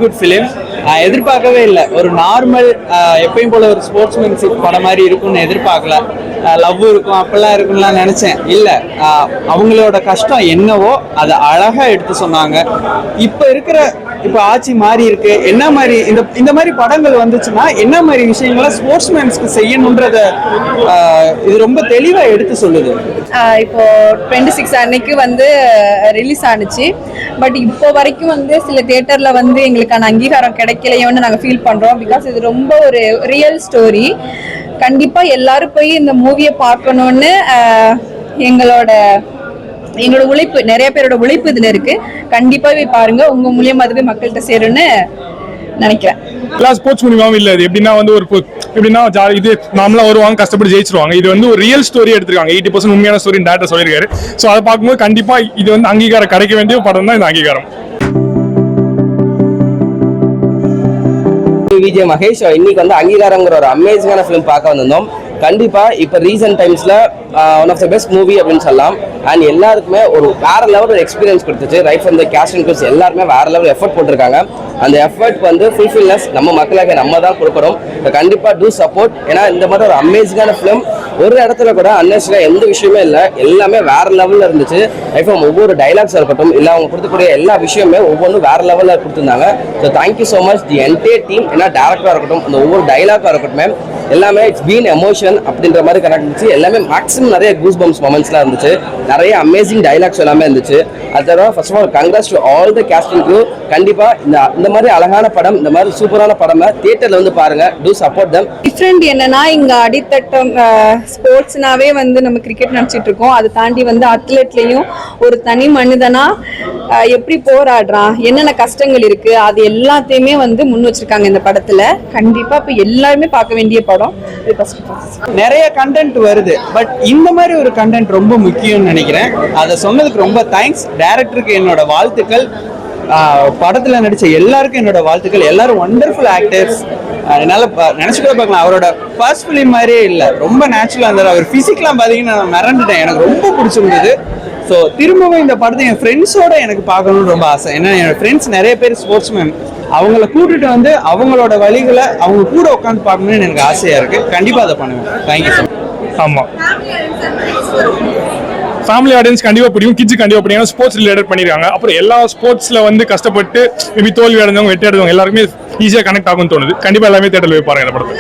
Good film. எதிர்பார்க்கவே இல்லை. ஒரு நார்மல் எப்பயும் போல ஒரு ஸ்போர்ட்ஸ்மேன்ஷிப் படம் மாதிரி இருக்கும்னு எதிர்பார்க்கல. லவ் இருக்கும் அப்பெல்லாம் இருக்கும்லாம் நினைச்சேன். இல்லை, அவங்களோட கஷ்டம் என்னவோ அதை அழகா எடுத்து சொன்னாங்க. இப்போ ஆட்சி மாறி இருக்கு, என்ன மாதிரி இந்த மாதிரி படங்கள் வந்துச்சுன்னா என்ன மாதிரி விஷயங்களை ஸ்போர்ட்ஸ்மேன்ஸ்க்கு செய்யணுன்றத இது ரொம்ப தெளிவா எடுத்து சொல்லுது. இப்போ 26 அன்னைக்கு ரிலீஸ் ஆனிச்சு. பட் இப்போ வரைக்கும் சில தியேட்டர்ல எங்களுக்கான அங்கீகாரம் கிடைக்கலையோன்னு நாங்கள் ஃபீல் பண்றோம். பிகாஸ் இது ரொம்ப ஒரு ரியல் ஸ்டோரி. கண்டிப்பா எல்லாரும் போய் இந்த மூவியை பார்க்கணும்னு எங்களோட உழைப்பு, நிறைய பேரோட உழைப்பு இதுல இருக்கு. கண்டிப்பாவே பாருங்க, உங்க மூலியமா அதுவே மக்கள்கிட்ட சேரும்னு நினைக்கிறேன். எல்லா ஸ்போர்ட்ஸ் மூலியமாவும் இல்ல. இது எப்படின்னா எப்படின்னா இது நார்மலா வருவாங்க, கஷ்டப்பட்டு ஜெயிச்சிருவாங்க. இது ஒரு ரியல் ஸ்டோரி எடுத்திருக்காங்க. 80% உண்மையான ஸ்டோரி டேரக்டர் சொல்லியிருக்காரு. ஸோ அதை பார்க்கும்போது கண்டிப்பா இது அங்கீகாரம் கிடைக்க வேண்டிய படம் தான் இந்த அங்கீகாரம். விஜய் மகேஷ் இன்னைக்கு அங்கீகாரங்கிற ஒரு அமேசிங்கான ஃபிலிம் பார்க்க வந்திருந்தோம். கண்டிப்பா இப்ப ரீசன்ட் டைம்ஸ்ல one of the best movie அப்படின்னு சொல்லலாம். அண்ட் எல்லாருக்குமே ஒரு வேற லெவல் எக்ஸ்பீரியன்ஸ் கொடுத்துச்சு. Right from the cast and crews எல்லாருமே வேற லெவல் எஃபர்ட் போட்டிருக்காங்க. அந்த எஃபர்ட் ஃபுல்ஃபில்னஸ் நம்ம மக்களுக்கு நம்ம தான் கொடுக்கணும். கண்டிப்பா டூ சப்போர்ட். ஏன்னா இந்த மாதிரி ஒரு அமேசிங்கான ஃபிலிம் ஒரு இடத்துல கூட அன்னெசரியா எந்த விஷயமே இல்லை, எல்லாமே வேற லெவல்ல இருந்துச்சு. லைஃப் ஒவ்வொரு டைலாக்ஸ் இருக்கட்டும், இல்லை அவங்க கொடுக்கக்கூடிய எல்லா விஷயமே ஒவ்வொன்றும் வேற லெவல்ல கொடுத்துருந்தாங்க. So thank you so much the entire team. ஏன்னா டேரக்டரா இருக்கட்டும், அந்த ஒவ்வொரு டைலாக்கா இருக்கட்டும், எல்லாமே இட்ஸ் பீன் எமோஷன் அப்படின்ற மாதிரி கனெக்ட் இருந்துச்சு. எல்லாமே மேக்ஸிமம் நிறைய கூஸ் பம்ப்ஸ் மொமெண்ட்ஸ்லாம் இருந்துச்சு. நிறைய அமேசிங் டைலாக்ஸ் எல்லாமே இருந்துச்சு. அதோட first of all congrats to all the cast and crew. கண்டிப்பா இந்த மாதிரி அழகான படம், இந்த மாதிரி சூப்பரான படம் தியேட்டர்ல பாருங்க. டூ சப்போர்ட் தம். டிஃப்ரெண்ட் என்னன்னா, இங்க அடித்தட்டம் ஸ்போர்ட்ஸ்னாவே நம்ம கிரிக்கெட் நினைச்சிட்டு இருக்கோம். அதை தாண்டி அத்லெட்லயும் ஒரு தனி மனிதனா எப்படி போராடுறான், என்னென்ன கஷ்டங்கள் இருக்கு, அது எல்லாத்தையுமே முன் வச்சிருக்காங்க இந்த படத்துல. கண்டிப்பா இப்ப எல்லாருமே பார்க்க வேண்டிய படம். நிறைய கண்டென்ட் வருது, பட் இந்த மாதிரி ஒரு கண்டென்ட் ரொம்ப முக்கியம்னு நினைக்கிறேன். அதை சொன்னதுக்கு ரொம்ப தேங்க்ஸ். டைரக்டருக்கு என்னோட வாழ்த்துக்கள். படத்துல நடிச்ச எல்லாருக்கும் என்னோட வாழ்த்துக்கள். எல்லாரும் வண்டர்ஃபுல் ஆக்டர்ஸ். என்னால நினைச்சு கூட பார்க்கலாம். அவரோட ஃபர்ஸ்ட் ஃபிலிம் மாதிரியே இல்லை, ரொம்ப நேச்சுரலா இருந்தார். அவர் பிசிக்லாம் பாத்தீங்கன்னா நான் மிரண்டுட்டேன். எனக்கு ரொம்ப பிடிச்சிருந்தது. ஸோ திரும்பவும் இந்த படத்தை என் ஃப்ரெண்ட்ஸோட எனக்கு பார்க்கணும்னு ரொம்ப ஆசை. ஏன்னா என் ஃப்ரெண்ட்ஸ் நிறைய பேர் ஸ்போர்ட்ஸ்மேன். அவங்கள கூட்டிட்டு அவங்களோட வழிகளை அவங்க கூட உட்காந்து பார்க்கணும்னு எனக்கு ஆசையா இருக்கு. கண்டிப்பா அதை பண்ணுவேன். Thank you sir. ஆமா, ஃபேமிலி ஆடியன்ஸ் கண்டிப்பா பிடிக்கும், கிட்ஸ் கண்டிப்பா பிடிக்கும். ஸ்போர்ட்ஸ் ரிலேட்டட் பண்ணிருக்காங்க. அப்புறம் எல்லா ஸ்போர்ட்ஸ்ல கஷ்டப்பட்டு மேபி தோல்வி அடைஞ்சவங்க, வெற்றி அடைஞ்சவங்க எல்லாருமே ஈஸியா கனெக்ட் ஆகும்னு தோணுது. கண்டிப்பா எல்லாமே தேட்டர்ல போய் பாருங்க. இந்த படத்தை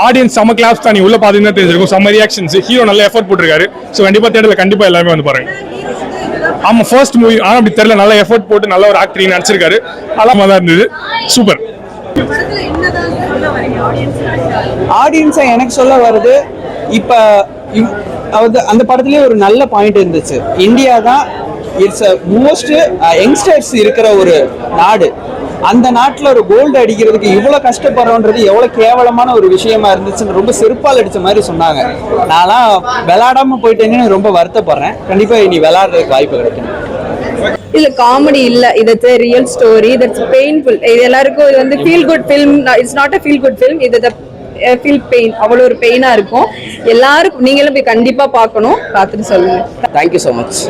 ஆடியன்ஸ் செம்ம கிளாப்ஸ் தான். நீ உள்ள பாத்தீங்கன்னா தெரிஞ்சிருக்கும். செம்ம ரியாக்ஷன்ஸ். ஹீரோ நல்ல எஃபர்ட் போட்டிருக்காரு. ஸோ கண்டிப்பா தேட்டர்ல கண்டிப்பா எல்லாமே பாருங்க. ஆமா, ஃபர்ஸ்ட் மூவி. ஆனா அப்படி தெரியல, நல்ல எஃபர்ட் போட்டு நல்ல ஒரு ஆக்டரிங் நடிச்சிருக்காரு. அழகா தான் இருந்தது. சூப்பர். ஆடியன்ஸா எனக்கு சொல்ல வருது, இப்ப அந்த படத்துலயே ஒரு நல்ல பாயிண்ட் இருந்துச்சு. இந்தியா தான் இட்ஸ் மோஸ்ட் யங்ஸ்டர்ஸ் இருக்கிற ஒரு நாடு. அந்த நாட்டில் ஒரு கோல்டு அடிக்கிறதுக்கு இவ்வளோ கஷ்டப்படுறோன்றது எவ்வளோ கேவலமான ஒரு விஷயமா இருந்துச்சுன்னு ரொம்ப செருப்பால் அடித்த மாதிரி சொன்னாங்க. நான்லாம் விளையாடாம போயிட்டேன்னு ரொம்ப வருத்தப்படுறேன். கண்டிப்பாக இனி விளையாடுறதுக்கு வாய்ப்பு கிடைக்கும். இதுல காமெடி இல்ல, இது ரியல் ஸ்டோரி. That's painful. இது எல்லாருக்கும் இது feel good film. It's not a feel good film. இது ஃபீல் பெயின். அவ்வளோ ஒரு பெயினா இருக்கும். எல்லாருக்கும் நீங்களும் போய் கண்டிப்பா பார்க்கணும். பார்த்துட்டு சொல்லுங்க. Thank you so much.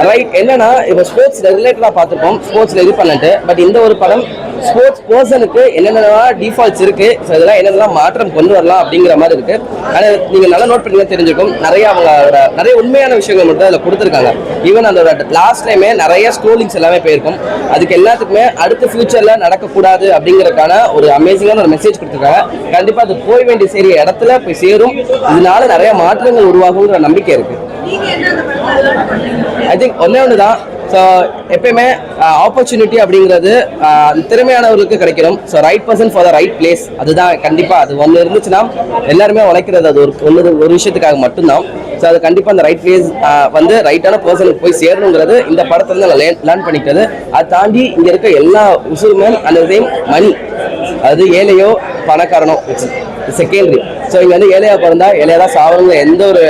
ரைட், என்னன்னா இப்போ ஸ்போர்ட்ஸ் ரிலேட்டடா பார்த்துருப்போம், ஸ்போர்ட்ஸ்ல இது பண்ணிட்டு. பட் இந்த ஒரு படம் ஸ்போர்ட்ஸ் பர்சனுக்கு என்னென்ன டிஃபால்ட்ஸ் இருக்கு, இதெல்லாம் என்னென்னலாம் மாற்றம் கொண்டு வரலாம் அப்படிங்கிற மாதிரி இருக்கு. ஆனால் நீங்க நல்லா நோட் பண்ணி தெரிஞ்சிருக்கும். நிறைய உண்மையான விஷயங்கள் மட்டும் அதில் கொடுத்துருக்காங்க. ஈவன் அந்த லாஸ்ட் டைமே நிறைய ஸ்க்ரோலிங்ஸ் எல்லாமே போயிருக்கும். அதுக்கு எல்லாத்துக்குமே அடுத்த ஃபியூச்சர்ல நடக்கக்கூடாது அப்படிங்கறதுக்கான ஒரு அமேசிங்கான ஒரு மெசேஜ் கொடுத்துருக்காங்க. கண்டிப்பா அது போய் வேண்டிய சரி இடத்துல போய் சேரும். இதனால நிறைய மாற்றங்கள் உருவாகுங்கிற நம்பிக்கை இருக்கு. ஐ திங்க் ஒன்றுதான். ஸோ எப்பயுமே ஆப்பர்ச்சுனிட்டி அப்படிங்கிறது திறமையானவர்களுக்கு கிடைக்கணும். So right person for the right place. அதுதான் கண்டிப்பாக. அது ஒன்று இருந்துச்சுன்னா எல்லாருமே உழைக்கிறது அது ஒரு விஷயத்துக்காக மட்டும்தான். ஸோ அது கண்டிப்பாக அந்த ரைட் பிளேஸ் ரைட்டான பர்சனுக்கு போய் சேரணுங்கிறது இந்த படத்துல நான் லேர்ன் பண்ணிக்கிறது. அதை தாண்டி இங்கே இருக்க எல்லா உசுருமே அந்த சேம் மணி, அது ஏழையோ பணக்காரனோ செகண்டரி. ஸோ இங்கே ஏழையா பிறந்தா ஏழையா தான் சாவணுங்கிற எந்த ஒரு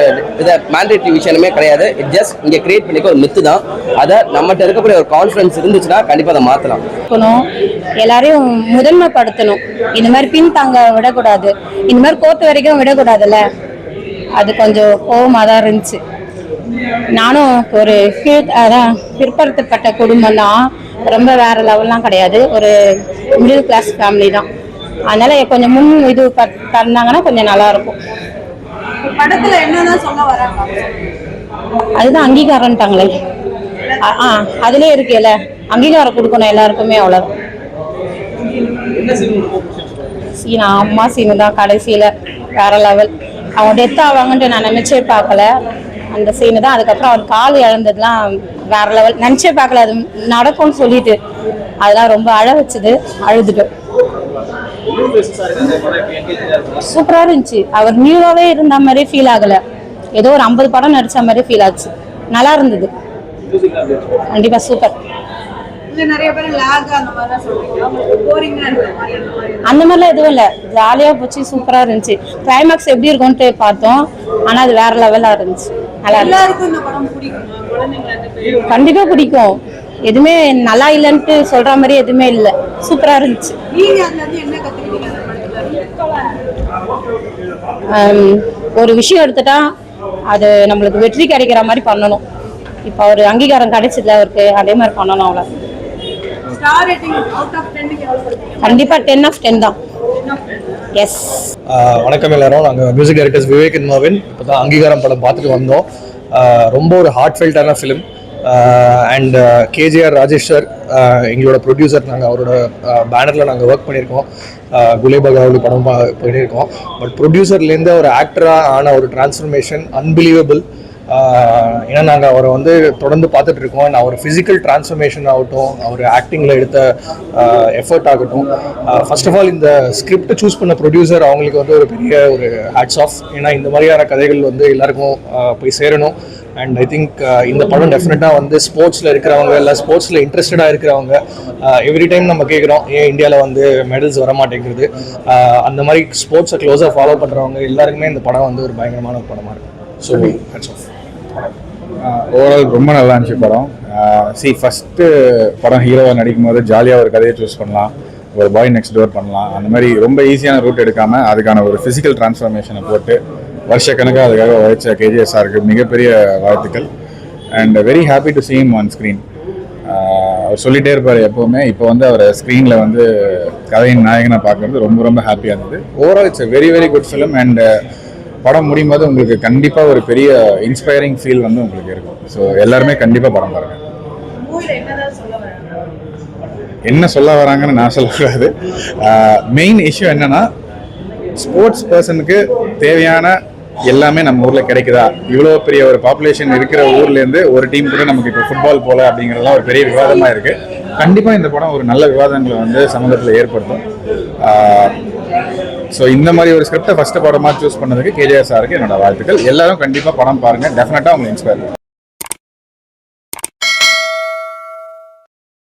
மேண்டேட்டரி விஷயமே கிடையாது. இட் ஜஸ்ட் இங்கே கிரியேட் பண்ணிக்க ஒரு மித்து தான். அதை நம்மகிட்ட இருக்கக்கூடிய ஒரு கான்ஃபிடன்ஸ் இருந்துச்சுன்னா கண்டிப்பாக அதை மாற்றலாம். எல்லாரையும் முதன்மைப்படுத்தணும். இந்த மாதிரி பின் தாங்க விடக்கூடாது. இந்த மாதிரி கோர்த்து வரைக்கும் விடக்கூடாதுல்ல. அது கொஞ்சம் கோவமாக தான் இருந்துச்சு. நானும் ஒரு அதான் பிற்படுத்தப்பட்ட குடும்பம் தான், ரொம்ப வேற லெவல்லாம் கிடையாது, ஒரு மிடில் கிளாஸ் ஃபேமிலி தான். அதனால கொஞ்சம் முன் இது தந்தாங்கன்னா கொஞ்சம் நல்லா இருக்கும். படத்துல என்னதான் சொல்ல வராங்க? அதுதான் அங்கீகாரம்ட்டாங்களே, அதுலயே இருக்குல்ல, அங்கீகாரம் கொடுக்கணும் எல்லாருக்குமே, அவ்வளவுதான். சீனா அம்மா சீனு தான் கடைசியில வேற லெவல். அவங்க டெத் ஆவாங்கன்ட்டு நான் நினைச்சே பார்க்கல, அந்த சீனு தான். அதுக்கப்புறம் அவர் கால் இழந்ததுலாம் வேற லெவல், நினைச்சே பார்க்கல அது நடக்கும்னு சொல்லிட்டு. அதெல்லாம் ரொம்ப அழ வச்சது, அழுதுட்டோம். சூப்பரா இருந்துச்சு. அவர் நியூவாவே இருந்த மாதிரி ஃபீல் ஆகல, ஏதோ ஒரு 50 படம் நடிச்ச மாதிரி ஃபீல் ஆச்சு. நல்லா இருந்தது, கண்டிப்பா சூப்பர். அந்த மாதிரிலாம் எதுவும் இல்லை, ஜாலியா போச்சு, சூப்பரா இருந்துச்சு. கிளைமேக்ஸ் எப்படி இருக்கும்ட்டு பார்த்தோம், ஆனா அது வேற லெவலா இருந்துச்சு. நல்லா இருந்துச்சு, கண்டிப்பா பிடிக்கும். எதுவுமே நல்லா இல்லைன்ட்டு சொல்ற மாதிரி எதுவுமே இல்லை, சூப்பரா இருந்துச்சு. ஒரு விஷயம் எடுத்துட்டா அது நம்மளுக்கு வெற்றி கிடைக்கிற மாதிரி பண்ணணும். இப்போ ஒரு அங்கீகாரம் கிடைச்சதுல அவருக்கு, அதே மாதிரி பண்ணணும். அவ்வளோ கண்டிப்பா 10 of 10 தான். எஸ். வணக்கம் எல்லாரும். நாங்கள் music directors Vivek and Marvin இப்போ தான் அங்கீகாரம் படம் பார்த்துட்டு வந்தோம். ரொம்ப ஒரு ஹார்ட் ஃபெல்ட்டான film. And KGR Rajesh sir எங்களோட ப்ரொடியூசர். நாங்கள் அவரோட பேனரில் நாங்கள் ஒர்க் பண்ணியிருக்கோம், குலேபகாவலி படம் பண்ணியிருக்கோம். பட் ப்ரொடியூசர்லேருந்து ஒரு ஆக்டராக ஆன ஒரு டிரான்ஸ்ஃபர்மேஷன் அன்பிலீவபிள். ஏன்னா நாங்கள் அவரை வந்து தொடர்ந்து பார்த்துட்டு இருக்கோம். அண்ட் அவர் ஃபிசிக்கல் டிரான்ஸ்ஃபர்மேஷன் ஆகட்டும், அவர் ஆக்டிங்கில் எடுத்த எஃபர்ட் ஆகட்டும். ஃபர்ஸ்ட் ஆஃப் ஆல் இந்த ஸ்கிரிப்ட் சூஸ் பண்ண ப்ரொடியூசர் அவங்களுக்கு வந்து ஒரு பெரிய ஒரு ஹேட்ஸ் ஆஃப். ஏன்னா இந்த மாதிரியான கதைகள் வந்து எல்லாருக்கும் போய் சேரணும். அண்ட் ஐ திங்க் இந்த படம் டெஃபினட்டாக வந்து ஸ்போர்ட்ஸில் இருக்கிறவங்க, இல்லை ஸ்போர்ட்ஸில் இன்ட்ரெஸ்டடாக இருக்கிறவங்க, எவ்ரி டைம் நம்ம கேட்குறோம் ஏன் இந்தியாவில் வந்து மெடல்ஸ் வர மாட்டேங்கிறது. அந்த மாதிரி ஸ்போர்ட்ஸை க்ளோஸாக ஃபாலோ பண்ணுறவங்க எல்லாருக்குமே இந்த படம் வந்து ஒரு பயங்கரமான ஒரு படமாக இருக்கும். So hats off. ஓவரால் ரொம்ப நல்லா இருந்துச்சு படம். ஃபஸ்ட்டு படம் ஹீரோவாக நடிக்கும் போது ஜாலியாக ஒரு கதையை சூஸ் பண்ணலாம், ஒரு பாய் நெக்ஸ்ட் டோர் பண்ணலாம். அந்த மாதிரி ரொம்ப ஈஸியான ரூட் எடுக்காமல் அதுக்கான ஒரு ஃபிசிக்கல் டிரான்ஸ்ஃபர்மேஷனை போட்டு வருஷக்கணக்காக அதுக்காக உழைச்ச கேஜிஎஸ் சாருக்கு மிகப்பெரிய வாழ்த்துக்கள். And very happy to see him on screen. அவர் சொல்லிகிட்டே இருப்பார் எப்போவுமே. இப்போ வந்து அவர் ஸ்க்ரீனில் வந்து கதையின் நாயகனை பார்க்குறது ரொம்ப ரொம்ப ஹாப்பியாக இருந்தது. Overall it's a very very good film. And படம் முடியும் போது உங்களுக்கு கண்டிப்பாக ஒரு பெரிய இன்ஸ்பைரிங் ஃபீல் வந்து உங்களுக்கு இருக்கும். ஸோ எல்லாருமே கண்டிப்பாக படம் பாருங்கள். என்ன சொல்ல வராங்கன்னு நான் சொல்லக்கூடாது. மெயின் இஷ்யூ என்னன்னா, ஸ்போர்ட்ஸ் பர்சனுக்கு தேவையான எல்லாமே நம்ம ஊரில் கிடைக்குதா? இவ்வளோ பெரிய ஒரு பாப்புலேஷன் இருக்கிற ஊர்லேருந்து ஒரு டீம் கூட நமக்கு இப்போ ஃபுட்பால் போல அப்படிங்கிறதுலாம் ஒரு பெரிய விவாதமாக இருக்குது. கண்டிப்பாக இந்த படம் ஒரு நல்ல விவாதங்களை வந்து சமூகத்தில் ஏற்படுத்தும். ஸோ இந்த மாதிரி ஒரு ஸ்கிரிப்டை ஃபஸ்ட்டு படமாக சூஸ் பண்ணதுக்கு கேஜிஆர் சாருக்கு என்னோட வாழ்த்துக்கள். எல்லாரும் கண்டிப்பாக படம் பாருங்கள், டெஃபினட்டாக உங்களுக்கு இன்ஸ்பயர்.